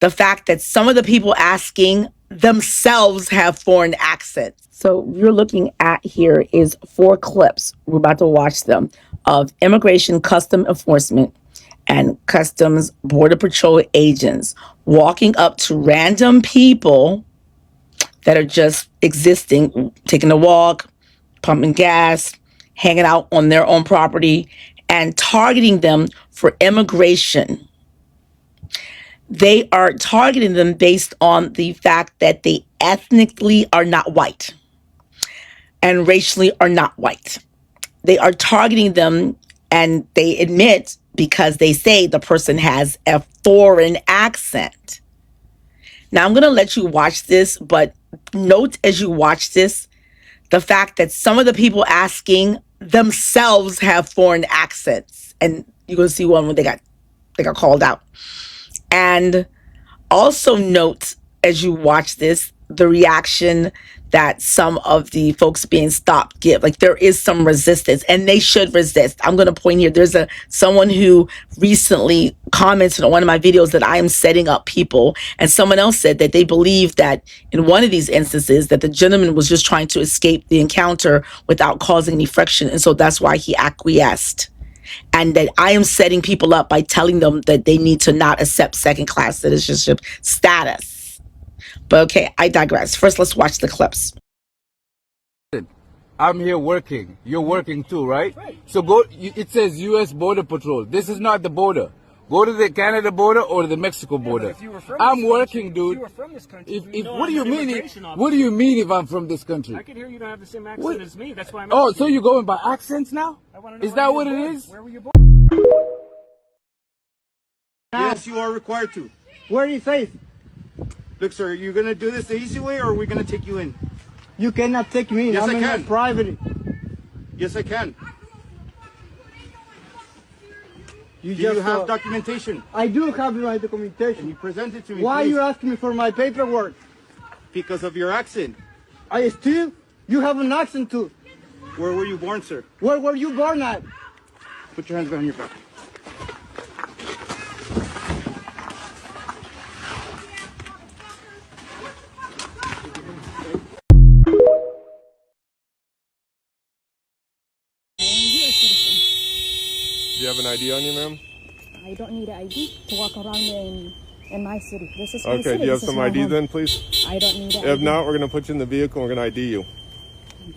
the fact that some of the people asking themselves have foreign accents. So you're looking at here is 4 clips. We're about to watch them of immigration custom enforcement and customs border patrol agents walking up to random people that are just existing, taking a walk, pumping gas, hanging out on their own property, and targeting them for immigration. They are targeting them based on the fact that they ethnically are not white and racially are not white. They are targeting them, and they admit because they say the person has a foreign accent. Now, I'm going to let you watch this, but note as you watch this, the fact that some of the people asking themselves have foreign accents. And you're going to see one when they got called out. And also note as you watch this, the reaction that some of the folks being stopped give. Like, there is some resistance, and they should resist. I'm going to point here. There's someone who recently commented on one of my videos that I am setting up people, and someone else said that they believe that in one of these instances that the gentleman was just trying to escape the encounter without causing any friction, and so that's why he acquiesced. And that I am setting people up by telling them that they need to not accept second-class citizenship status. But okay, I digress. First, let's watch the clips. I'm here working. You're working too, right? Right. So go. It says U.S. Border Patrol. This is not the border. Go to the Canada border or the Mexico border. I'm working, dude. If you were from this country, what do you mean? What do you mean if I'm from this country? I can hear you don't have the same accent as me. That's why I'm. Oh, so you're going by accents now? Is that what it is? Where were you born? Yes, you are required to. Where are you safe? Look, sir, you're gonna do this the easy way, or are we gonna take you in? You cannot take me in. Yes, I'm I in can. my private. Yes, I can. Do you just have documentation? I do have my Can documentation. you present it to me, Why are please? you asking me for my paperwork? Because of your accent. I still, you have an accent too. Where were you born, sir? Where were you born at? Put your hands behind your back. Do you have an ID on you, ma'am? I don't need an ID to walk around in my city. This is my Okay, city. do you have This is some my ID home. then, please? I don't need an If ID. not, we're going to put you in the vehicle and we're going to ID you.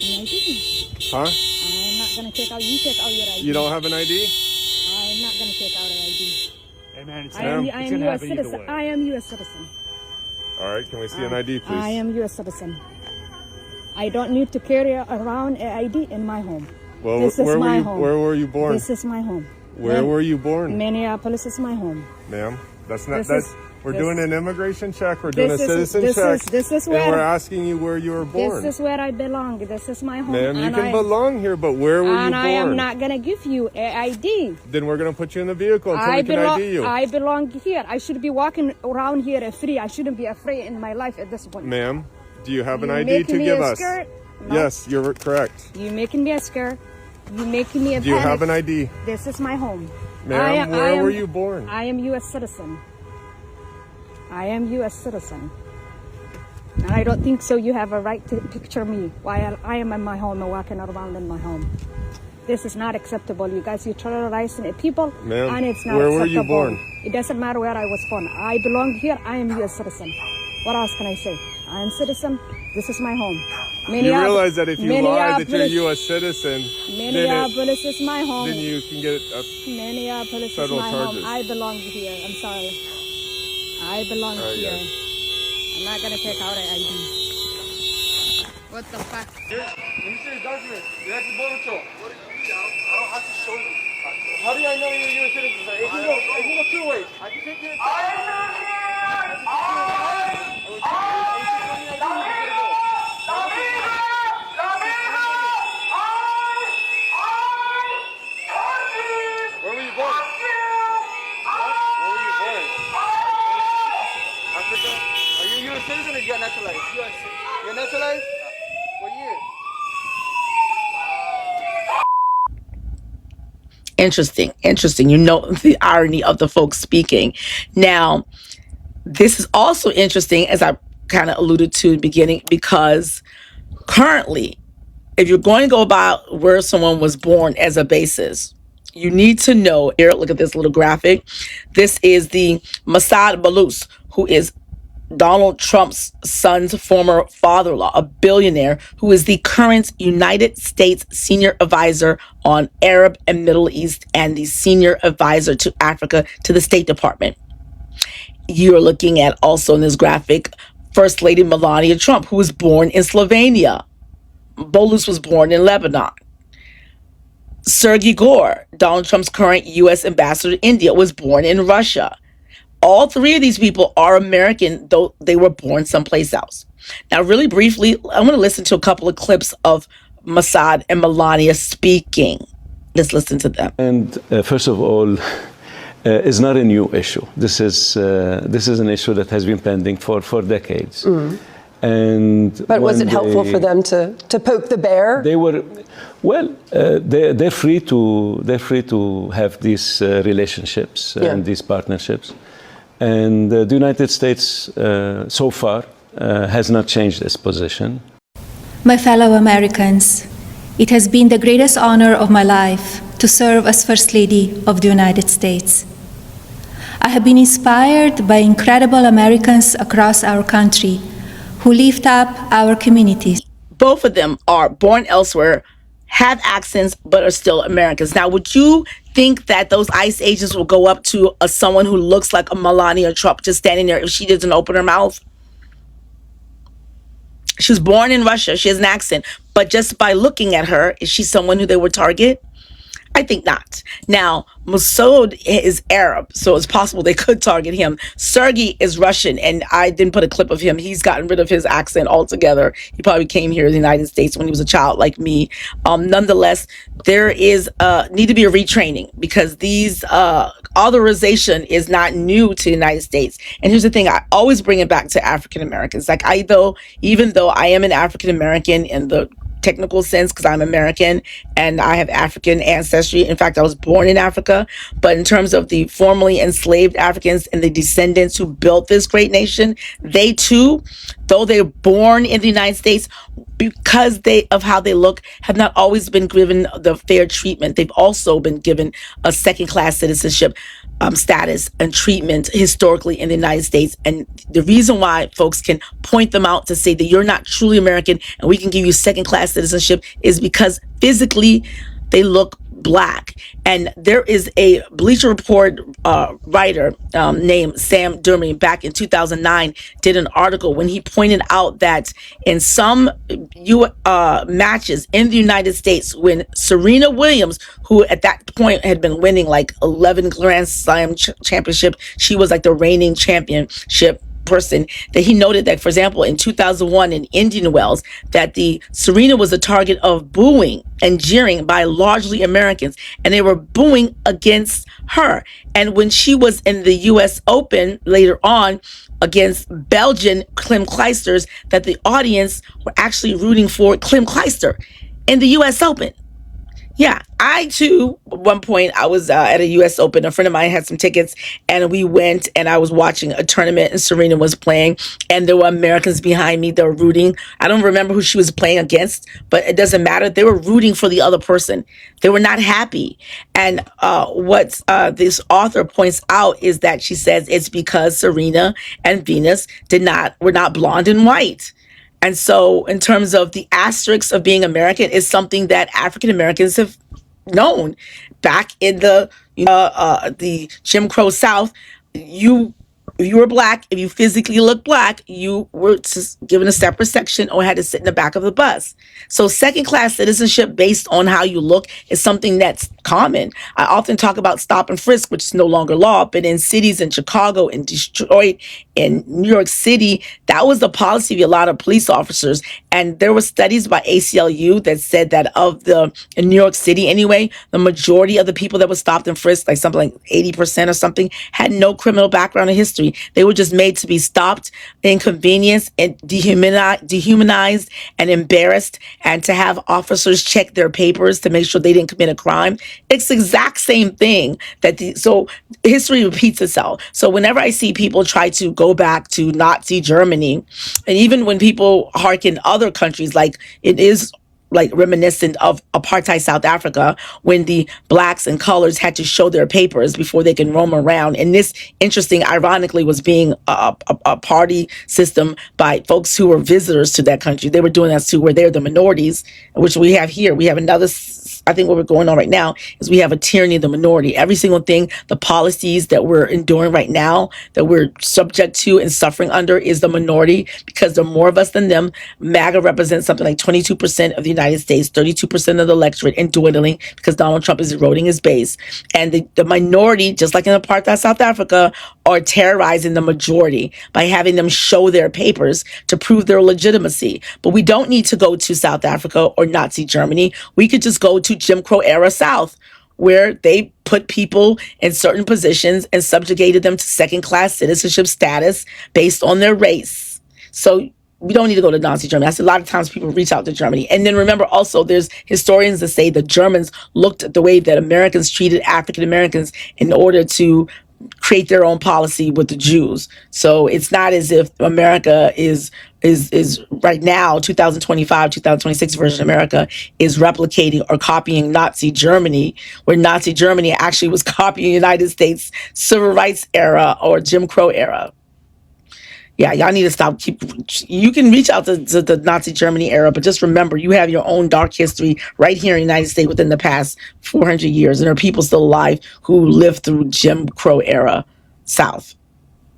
ID. Huh? I'm not going to take out, you take out your ID. You don't have an ID? I'm not going to take out an ID. Hey man, it's I am it's U.S. gonna happen either citizen. way. I am U.S. citizen. All right, can we see an ID, please? I am U.S. citizen. I don't need to carry around an ID in my home. Well, this is my you, home. Where were you born? This is my home. Where were you born? Minneapolis is my home. Ma'am, that's not, This we're is- doing an immigration check, we're doing a this is- citizen this check, is- this is and where- we're asking you where you were born. This is where I belong. This is my home. Ma'am, you and can belong here, but where were you born? And I am not going to give you an ID. Then we're going to put you in the vehicle until we can ID you. I belong here. I should be walking around here free. I shouldn't be afraid in my life at this point. Ma'am, do you have an You ID making to me give a us? skirt? No. Yes, you're correct. You making me a scared. You making me a Do you panic. have an ID? This is my home. Ma'am, where were you born? I am U.S. citizen. I am U.S. citizen. And I don't think so you have a right to picture me while I am in my home and walking around in my home. This is not acceptable. You guys, you're terrorizing people, Ma'am, and it's not where acceptable. were you born? It doesn't matter where I was born. I belong here. I am U.S. citizen. What else can I say? I am citizen. This is my home. You realize that if you lie that you're a U.S. citizen, Minneapolis is my home. then you can get Minneapolis federal is my charges. home. I belong here. I'm sorry. I belong here. yes. I'm not gonna take out an ID. What the fuck? Here, let me see your documents. You're at the border patrol. What do you mean? I don't have to show you. How do I know you're a U.S. citizen, sir? It can go two ways. I can take you. Where were you born? Where were you born? Africa? Are you a U.S. citizen or you got naturalized? U.S. You're naturalized? What year? Interesting. You know the irony of the folks speaking. Now, This is also interesting, as I kind of alluded to in the beginning, because currently, if you're going to go about where someone was born as a basis, you need to know. Here, look at this little graphic. This is the Massad Boulos, who is Donald Trump's son's former father-in-law, a billionaire who is the current United States senior advisor on Arab and Middle East and the senior advisor to Africa to the State Department. You're looking at also in this graphic, First Lady Melania Trump, who was born in Slovenia. Boulos was born in Lebanon. Sergey Gore, Donald Trump's current U.S. ambassador to India, was born in Russia. All three of these people are American, though they were born someplace else. Now, really briefly, I want to listen to a couple of clips of Massad and Melania speaking. Let's listen to them. And first of all, it's not a new issue. This is an issue that has been pending for decades. But was it helpful for them to poke the bear? They were, well, they're free to have these relationships and these partnerships, and the United States so far has not changed its position. My fellow Americans, it has been the greatest honor of my life to serve as First Lady of the United States. I have been inspired by incredible Americans across our country who lift up our communities. Both of them are born elsewhere, have accents, but are still Americans. Now, would you think that those ICE agents will go up to someone who looks like a Melania Trump just standing there if she doesn't open her mouth? She was born in Russia. She has an accent. But just by looking at her, is she someone who they would target? I think not. Now, Massad is Arab, so it's possible they could target him. Sergey is Russian, and I didn't put a clip of him. He's gotten rid of his accent altogether. He probably came here to the United States when he was a child like me. Nonetheless, there is need to be a retraining because these authorization is not new to the United States. And here's the thing, I always bring it back to African Americans. Like even though I am an African American in the technical sense because I'm American and I have African ancestry. In fact, I was born in Africa. But in terms of the formerly enslaved Africans and the descendants who built this great nation, they too, though they're born in the United States, because of how they look, have not always been given the fair treatment. They've also been given a second-class citizenship status and treatment historically in the United States. And the reason why folks can point them out to say that you're not truly American and we can give you second-class citizenship is because physically they look Black. And there is a Bleacher Report writer named Sam Durmey back in 2009 did an article when he pointed out that in some matches in the United States, when Serena Williams, who at that point had been winning like 11 Grand Slam championship, she was like the reigning championship person, that he noted that, for example, in 2001 in Indian Wells, that the Serena was a target of booing and jeering by largely Americans, and they were booing against her. And when she was in the U.S. Open later on against Belgian Klim Kleisters, that the audience were actually rooting for Klim Kleister in the U.S. Open. Yeah, I too, at one point, I was at a U.S. Open. A friend of mine had some tickets, and we went, and I was watching a tournament, and Serena was playing, and there were Americans behind me that were rooting. I don't remember who she was playing against, but it doesn't matter. They were rooting for the other person. They were not happy. And what this author points out is that she says it's because Serena and Venus were not blonde and white. And so in terms of the asterisks of being American is something that African Americans have known back in the Jim Crow South. If you were Black, if you physically looked Black, you were just given a separate section or had to sit in the back of the bus. So second-class citizenship based on how you look is something that's common. I often talk about stop and frisk, which is no longer law, but in cities in Chicago, in Detroit, in New York City, that was the policy of a lot of police officers. And there were studies by ACLU that said that in New York City anyway, the majority of the people that were stopped and frisked, like something like 80% or something, had no criminal background or history. They were just made to be stopped, inconvenienced, and dehumanized and embarrassed, and to have officers check their papers to make sure they didn't commit a crime. It's the exact same thing so history repeats itself. So whenever I see people try to go back to Nazi Germany, and even when people hearken other countries, like it is like reminiscent of apartheid South Africa, when the blacks and colors had to show their papers before they can roam around. And this, interesting, ironically, was being a party system by folks who were visitors to that country. They were doing that too, where they're the minorities, which we have here. We have another, I think what we're going on right now is we have a tyranny of the minority. Every single thing, the policies that we're enduring right now, that we're subject to and suffering under, is the minority, because there are more of us than them. MAGA represents something like 22% of the United States, 32% of the electorate, and dwindling because Donald Trump is eroding his base. And the minority, just like in apartheid South Africa, are terrorizing the majority by having them show their papers to prove their legitimacy. But we don't need to go to South Africa or Nazi Germany. We could just go to Jim Crow era South, where they put people in certain positions and subjugated them to second-class citizenship status based on their race. So we don't need to go to Nazi Germany. That's a lot of times people reach out to Germany. And then remember also, there's historians that say the Germans looked at the way that Americans treated African Americans in order to create their own policy with the Jews. So it's not as if America is right now, 2025, 2026 version of America is replicating or copying Nazi Germany, where Nazi Germany actually was copying United States civil rights era or Jim Crow era. Yeah, y'all need to stop. You can reach out to the Nazi Germany era, but just remember, you have your own dark history right here in the United States within the past 400 years. And there are people still alive who lived through Jim Crow era South.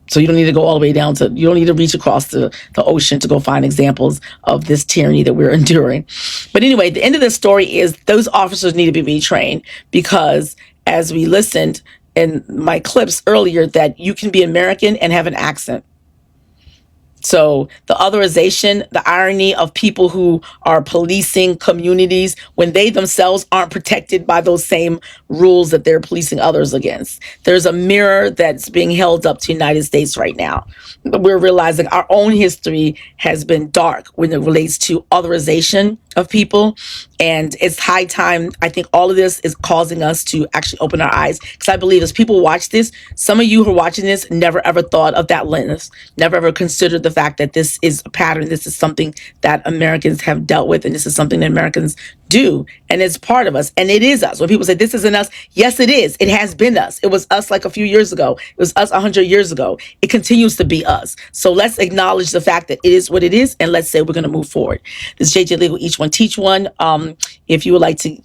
So you don't need to go all the way down you don't need to reach across the ocean to go find examples of this tyranny that we're enduring. But anyway, the end of the story is those officers need to be retrained, because as we listened in my clips earlier, that you can be American and have an accent. So the otherization, the irony of people who are policing communities when they themselves aren't protected by those same rules that they're policing others against. There's a mirror that's being held up to the United States right now. We're realizing our own history has been dark when it relates to otherization of people. And it's high time. I think all of this is causing us to actually open our eyes, because I believe as people watch this, some of you who are watching this never ever thought of that lens, never ever considered the fact that this is a pattern. This is something that Americans have dealt with, and this is something that Americans do, and it's part of us, and it is us. When people say this isn't us, yes, it is. It has been us. It was us like a few years ago. It was us 100 years ago. It continues to be us. So let's acknowledge the fact that it is what it is, and let's say we're going to move forward. This is JJ Legal, Each One Teach One. If you would like to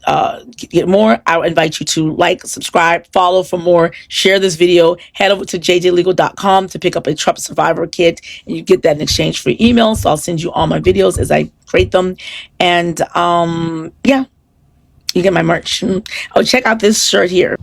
get more, I would invite you to like, subscribe, follow for more, share this video, head over to jjlegal.com to pick up a Trump Survivor Kit, and you get that in exchange for email. So I'll send you all my videos as I create them. And yeah, you get my merch. Oh, check out this shirt here.